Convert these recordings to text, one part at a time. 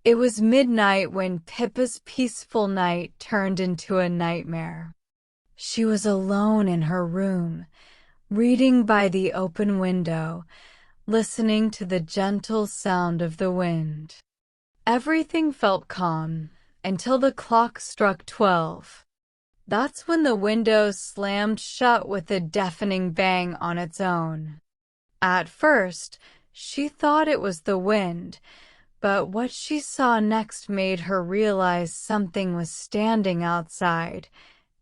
It was midnight when Pippa's peaceful night turned into a nightmare. She was alone in her room, reading by the open window, listening to the gentle sound of the wind. Everything felt calm until the clock struck 12. That's when the window slammed shut with a deafening bang on its own. At first, she thought it was the wind, but what she saw next made her realize something was standing outside,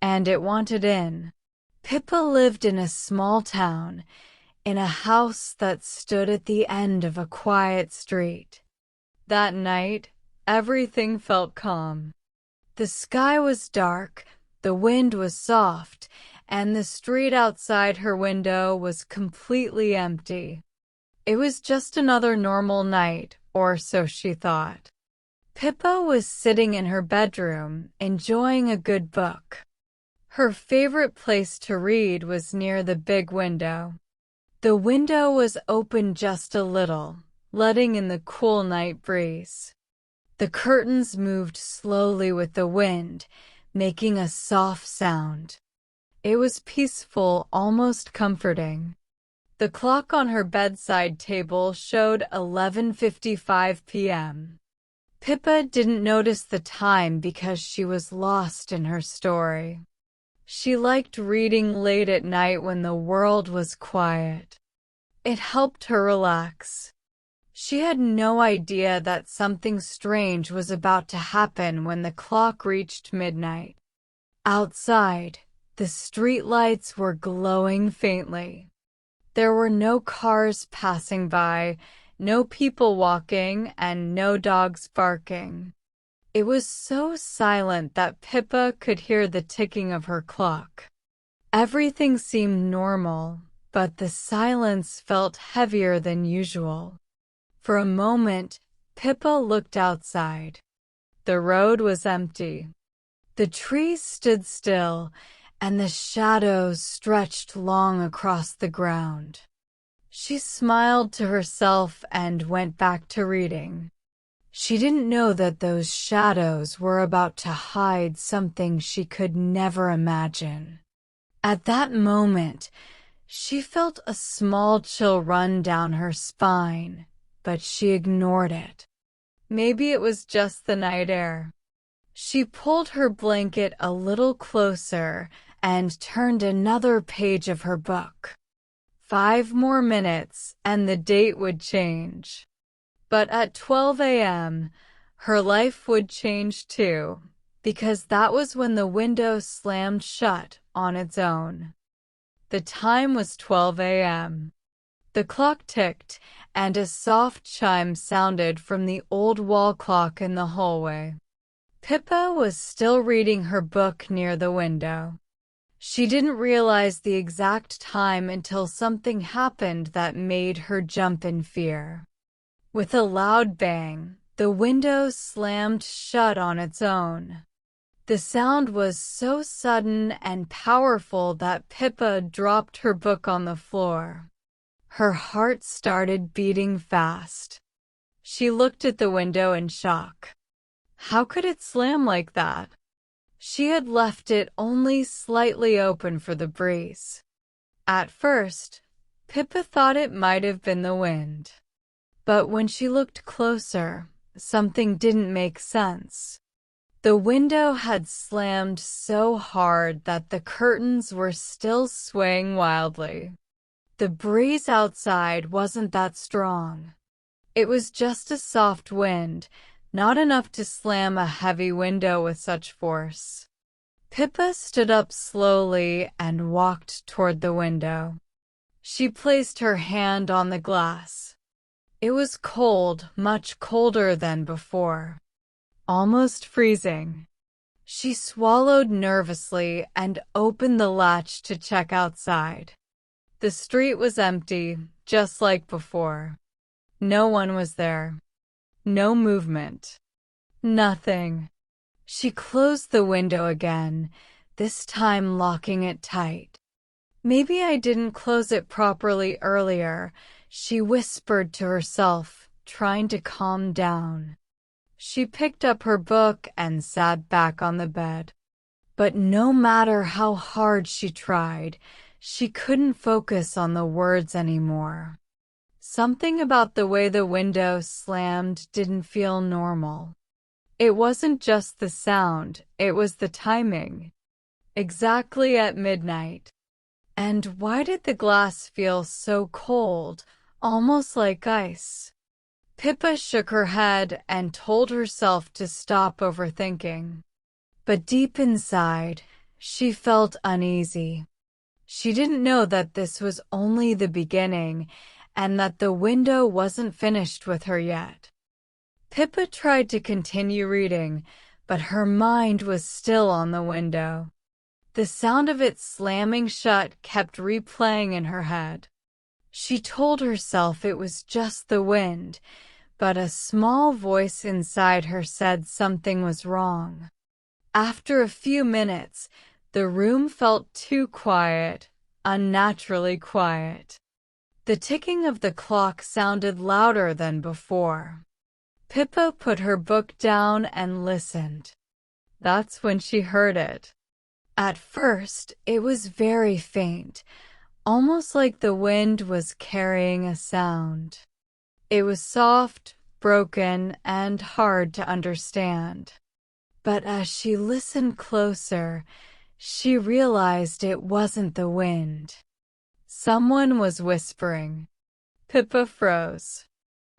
and it wanted in. Pippa lived in a small town, in a house that stood at the end of a quiet street. That night, everything felt calm. The sky was dark, the wind was soft, and the street outside her window was completely empty. It was just another normal night, or so she thought. Pippa was sitting in her bedroom, enjoying a good book. Her favorite place to read was near the big window. The window was open just a little, letting in the cool night breeze. The curtains moved slowly with the wind, making a soft sound. It was peaceful, almost comforting. The clock on her bedside table showed 11:55 p.m. Pippa didn't notice the time because she was lost in her story. She liked reading late at night when the world was quiet. It helped her relax. She had no idea that something strange was about to happen when the clock reached midnight. Outside, the street lights were glowing faintly. There were no cars passing by, no people walking, and no dogs barking. It was so silent that Pippa could hear the ticking of her clock. Everything seemed normal, but the silence felt heavier than usual. For a moment, Pippa looked outside. The road was empty. The trees stood still, and the shadows stretched long across the ground. She smiled to herself and went back to reading. She didn't know that those shadows were about to hide something she could never imagine. At that moment, she felt a small chill run down her spine, but she ignored it. Maybe it was just the night air. She pulled her blanket a little closer and turned another page of her book. 5 more minutes, and the date would change. But at 12 a.m., her life would change too, because that was when the window slammed shut on its own. The time was 12 a.m. The clock ticked, and a soft chime sounded from the old wall clock in the hallway. Pippa was still reading her book near the window. She didn't realize the exact time until something happened that made her jump in fear. With a loud bang, the window slammed shut on its own. The sound was so sudden and powerful that Pippa dropped her book on the floor. Her heart started beating fast. She looked at the window in shock. How could it slam like that? She had left it only slightly open for the breeze. At first, Pippa thought it might have been the wind. But when she looked closer, something didn't make sense. The window had slammed so hard that the curtains were still swaying wildly. The breeze outside wasn't that strong. It was just a soft wind, not enough to slam a heavy window with such force. Pippa stood up slowly and walked toward the window. She placed her hand on the glass. It was cold, much colder than before. Almost freezing. She swallowed nervously and opened the latch to check outside. The street was empty, just like before. No one was there. No movement. Nothing. She closed the window again, this time locking it tight. Maybe I didn't close it properly earlier, she whispered to herself, trying to calm down. She picked up her book and sat back on the bed. But no matter how hard she tried, she couldn't focus on the words anymore. Something about the way the window slammed didn't feel normal. It wasn't just the sound, it was the timing. Exactly at midnight. And why did the glass feel so cold, almost like ice? Pippa shook her head and told herself to stop overthinking. But deep inside, she felt uneasy. She didn't know that this was only the beginning and that the window wasn't finished with her yet. Pippa tried to continue reading, but her mind was still on the window. The sound of it slamming shut kept replaying in her head. She told herself it was just the wind, but a small voice inside her said something was wrong. After a few minutes, the room felt too quiet, unnaturally quiet. The ticking of the clock sounded louder than before. Pippa put her book down and listened. That's when she heard it. At first, it was very faint, almost like the wind was carrying a sound. It was soft, broken, and hard to understand. But as she listened closer, she realized it wasn't the wind. Someone was whispering. Pippa froze.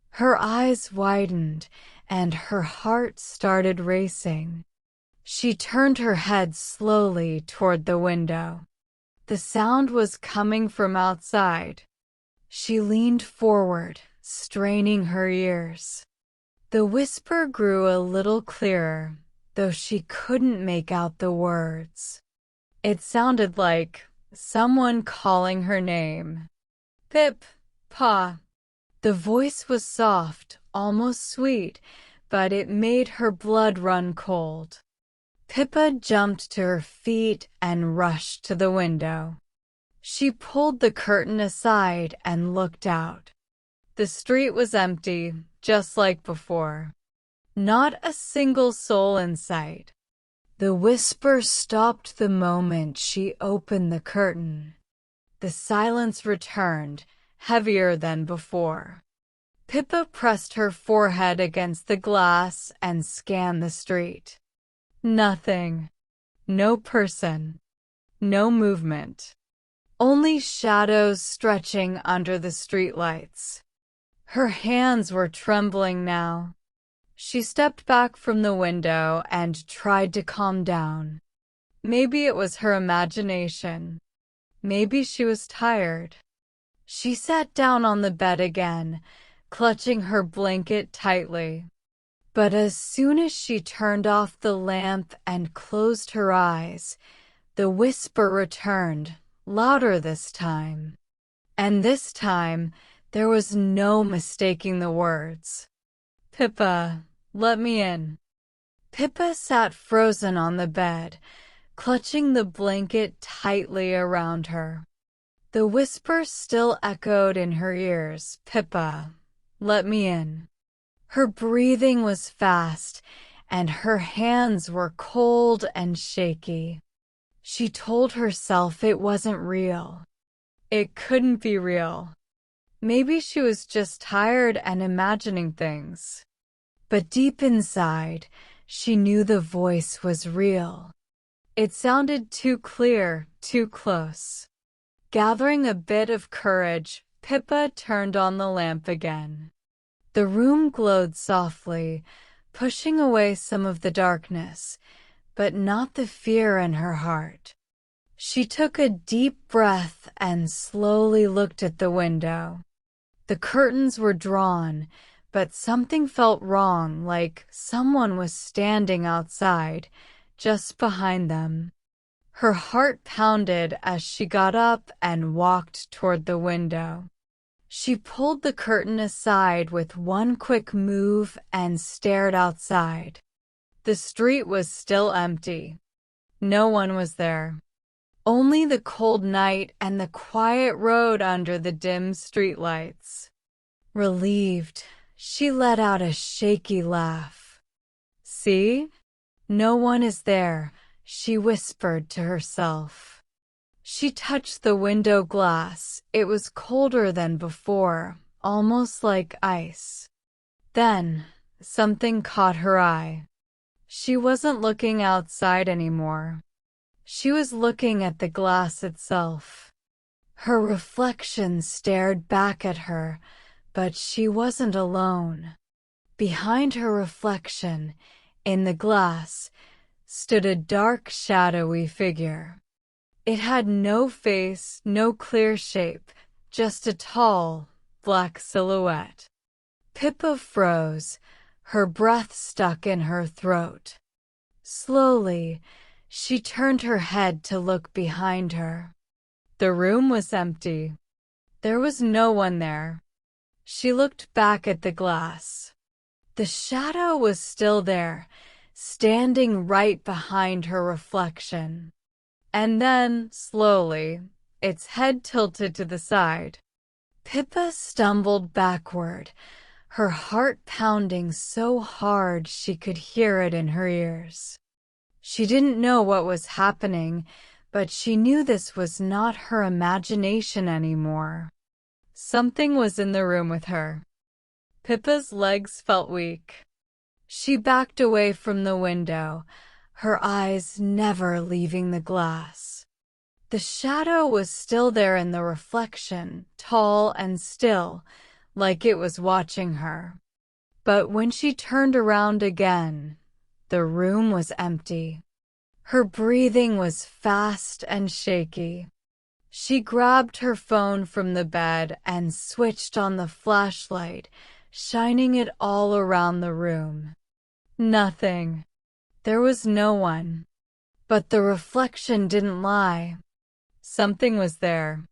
Her eyes widened, and her heart started racing. She turned her head slowly toward the window. The sound was coming from outside. She leaned forward, straining her ears. The whisper grew a little clearer, though she couldn't make out the words. It sounded like someone calling her name. Pip, Pa. The voice was soft, almost sweet, but it made her blood run cold. Pippa jumped to her feet and rushed to the window. She pulled the curtain aside and looked out. The street was empty, just like before. Not a single soul in sight. The whisper stopped the moment she opened the curtain. The silence returned, heavier than before. Pippa pressed her forehead against the glass and scanned the street. Nothing. No person. No movement. Only shadows stretching under the streetlights. Her hands were trembling now. She stepped back from the window and tried to calm down. Maybe it was her imagination. Maybe she was tired. She sat down on the bed again, clutching her blanket tightly. But as soon as she turned off the lamp and closed her eyes, the whisper returned, louder this time. And this time, there was no mistaking the words. Pippa, let me in. Pippa sat frozen on the bed, clutching the blanket tightly around her. The whisper still echoed in her ears. Pippa, let me in. Her breathing was fast, and her hands were cold and shaky. She told herself it wasn't real. It couldn't be real. Maybe she was just tired and imagining things. But deep inside, she knew the voice was real. It sounded too clear, too close. Gathering a bit of courage, Pippa turned on the lamp again. The room glowed softly, pushing away some of the darkness, but not the fear in her heart. She took a deep breath and slowly looked at the window. The curtains were drawn, but something felt wrong, like someone was standing outside, just behind them. Her heart pounded as she got up and walked toward the window. She pulled the curtain aside with one quick move and stared outside. The street was still empty. No one was there. Only the cold night and the quiet road under the dim streetlights. Relieved, she let out a shaky laugh. See? No one is there, she whispered to herself. She touched the window glass. It was colder than before, almost like ice. Then, something caught her eye. She wasn't looking outside anymore. She was looking at the glass itself. Her reflection stared back at her, but she wasn't alone. Behind her reflection, in the glass, stood a dark, shadowy figure. It had no face, no clear shape, just a tall, black silhouette. Pippa froze, her breath stuck in her throat. Slowly, she turned her head to look behind her. The room was empty. There was no one there. She looked back at the glass. The shadow was still there, standing right behind her reflection. And then, slowly, its head tilted to the side. Pippa stumbled backward, her heart pounding so hard she could hear it in her ears. She didn't know what was happening, but she knew this was not her imagination anymore. Something was in the room with her. Pippa's legs felt weak. She backed away from the window, her eyes never leaving the glass. The shadow was still there in the reflection, tall and still, like it was watching her. But when she turned around again, the room was empty. Her breathing was fast and shaky. She grabbed her phone from the bed and switched on the flashlight, shining it all around the room. Nothing. There was no one. But the reflection didn't lie. Something was there.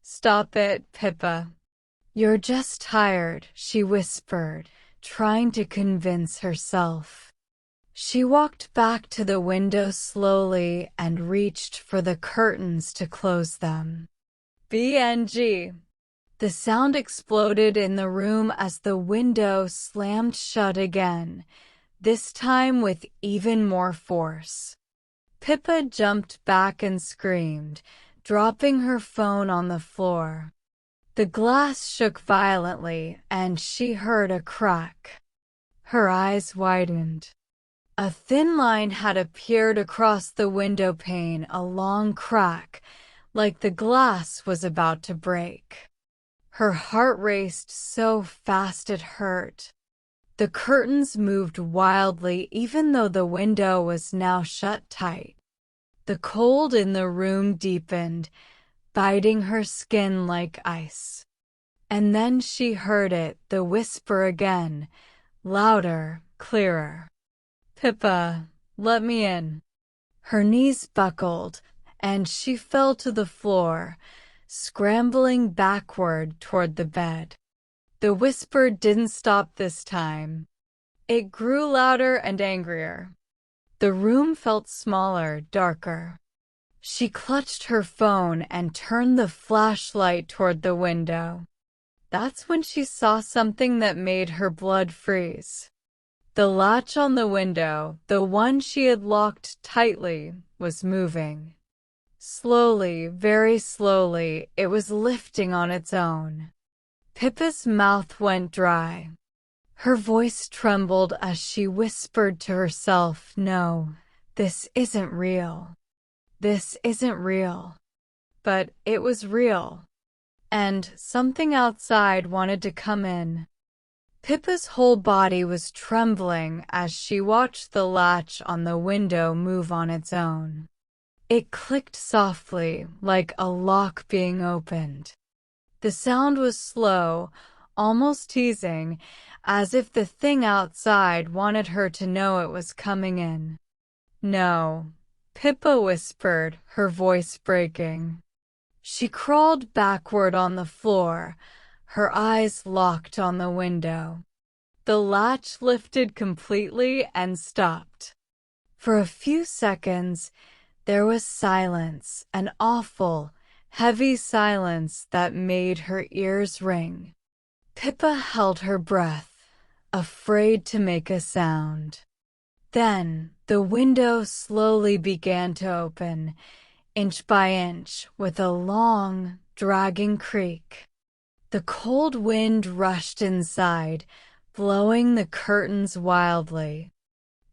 Stop it, Pippa. You're just tired, she whispered, trying to convince herself. She walked back to the window slowly and reached for the curtains to close them. BNG. The sound exploded in the room as the window slammed shut again, this time with even more force. Pippa jumped back and screamed, dropping her phone on the floor. The glass shook violently, and she heard a crack. Her eyes widened. A thin line had appeared across the window pane, a long crack, like the glass was about to break. Her heart raced so fast it hurt. The curtains moved wildly even though the window was now shut tight. The cold in the room deepened, biting her skin like ice. And then she heard it, the whisper again, louder, clearer. Pippa, let me in. Her knees buckled, and she fell to the floor, scrambling backward toward the bed. The whisper didn't stop this time. It grew louder and angrier. The room felt smaller, darker. She clutched her phone and turned the flashlight toward the window. That's when she saw something that made her blood freeze. The latch on the window, the one she had locked tightly, was moving. Slowly, very slowly, it was lifting on its own. Pippa's mouth went dry. Her voice trembled as she whispered to herself, "No, this isn't real. This isn't real." But it was real. And something outside wanted to come in. Pippa's whole body was trembling as she watched the latch on the window move on its own. It clicked softly, like a lock being opened. The sound was slow, almost teasing, as if the thing outside wanted her to know it was coming in. "No," Pippa whispered, her voice breaking. She crawled backward on the floor, her eyes locked on the window. The latch lifted completely and stopped. For a few seconds, there was silence, an awful, heavy silence that made her ears ring. Pippa held her breath, afraid to make a sound. Then, the window slowly began to open, inch by inch, with a long, dragging creak. The cold wind rushed inside, blowing the curtains wildly.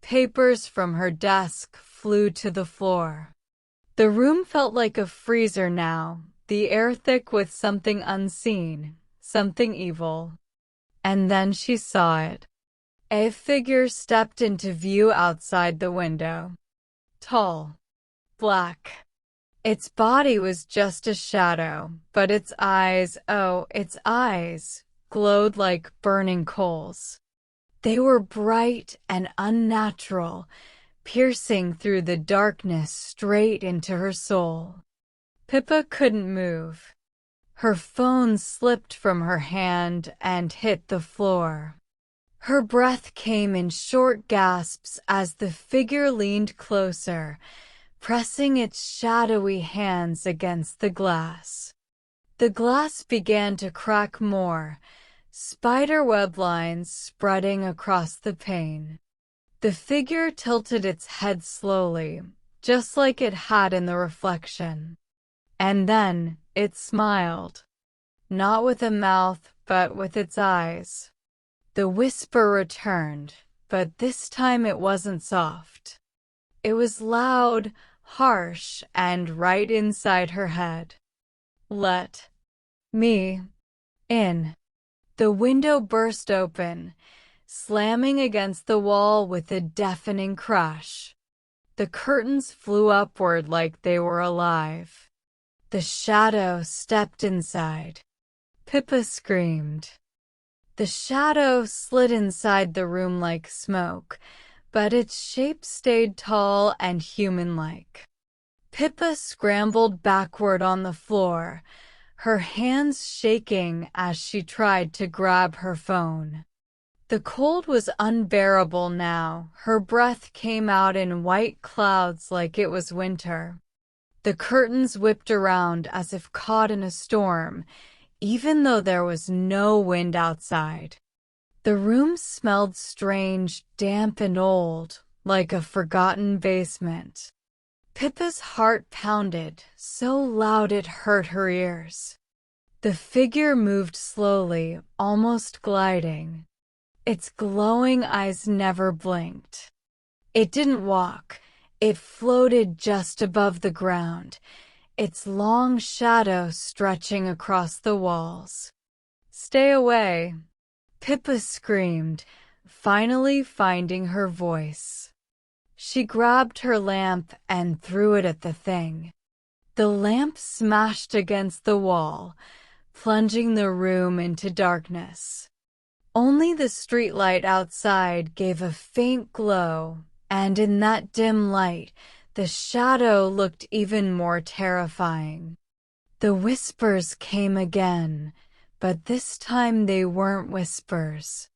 Papers from her desk flew to the floor. The room felt like a freezer now, the air thick with something unseen, something evil. And then she saw it. A figure stepped into view outside the window. Tall. Black. Its body was just a shadow, but its eyes, oh, its eyes, glowed like burning coals. They were bright and unnatural, piercing through the darkness straight into her soul. Pippa couldn't move. Her phone slipped from her hand and hit the floor. Her breath came in short gasps as the figure leaned closer, pressing its shadowy hands against the glass. The glass began to crack more, spiderweb lines spreading across the pane. The figure tilted its head slowly, just like it had in the reflection. And then, it smiled. Not with a mouth, but with its eyes. The whisper returned, but this time it wasn't soft. It was loud, harsh, and right inside her head. Let me in. The window burst open, slamming against the wall with a deafening crash. The curtains flew upward like they were alive. The shadow stepped inside. Pippa screamed. The shadow slid inside the room like smoke, but its shape stayed tall and human-like. Pippa scrambled backward on the floor, her hands shaking as she tried to grab her phone. The cold was unbearable now. Her breath came out in white clouds like it was winter. The curtains whipped around as if caught in a storm, even though there was no wind outside. The room smelled strange, damp and old, like a forgotten basement. Pippa's heart pounded, so loud it hurt her ears. The figure moved slowly, almost gliding. Its glowing eyes never blinked. It didn't walk. It floated just above the ground, its long shadow stretching across the walls. "Stay away!" Pippa screamed, finally finding her voice. She grabbed her lamp and threw it at the thing. The lamp smashed against the wall, plunging the room into darkness. Only the streetlight outside gave a faint glow, and in that dim light, the shadow looked even more terrifying. The whispers came again, but this time they weren't whispers.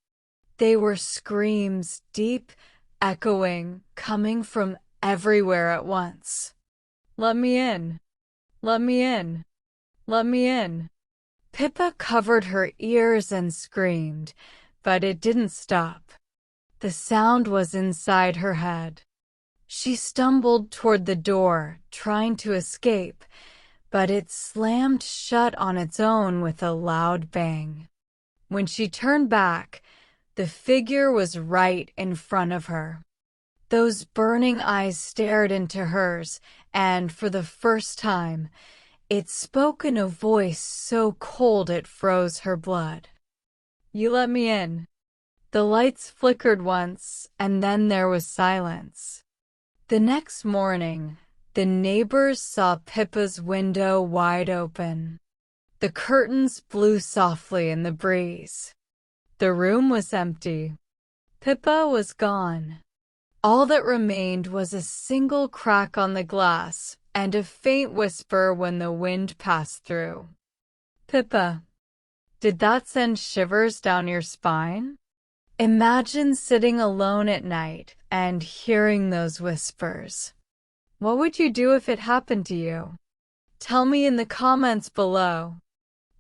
They were screams, deep, echoing, coming from everywhere at once. "Let me in! Let me in! Let me in!" Pippa covered her ears and screamed, but it didn't stop. The sound was inside her head. She stumbled toward the door, trying to escape, but it slammed shut on its own with a loud bang. When she turned back, the figure was right in front of her. Those burning eyes stared into hers, and for the first time, it spoke in a voice so cold it froze her blood. "You let me in." The lights flickered once, and then there was silence. The next morning, the neighbors saw Pippa's window wide open. The curtains blew softly in the breeze. The room was empty. Pippa was gone. All that remained was a single crack on the glass and a faint whisper when the wind passed through. "Pippa, did that send shivers down your spine?" Imagine sitting alone at night and hearing those whispers. What would you do if it happened to you? Tell me in the comments below.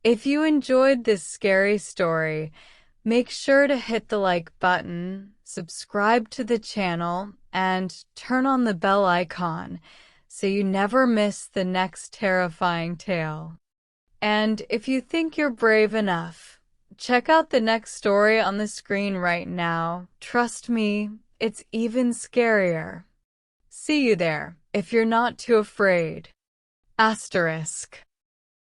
If you enjoyed this scary story, make sure to hit the like button, subscribe to the channel, and turn on the bell icon so you never miss the next terrifying tale. And if you think you're brave enough, check out the next story on the screen right now. Trust me, it's even scarier. See you there, if you're not too afraid. Asterisk.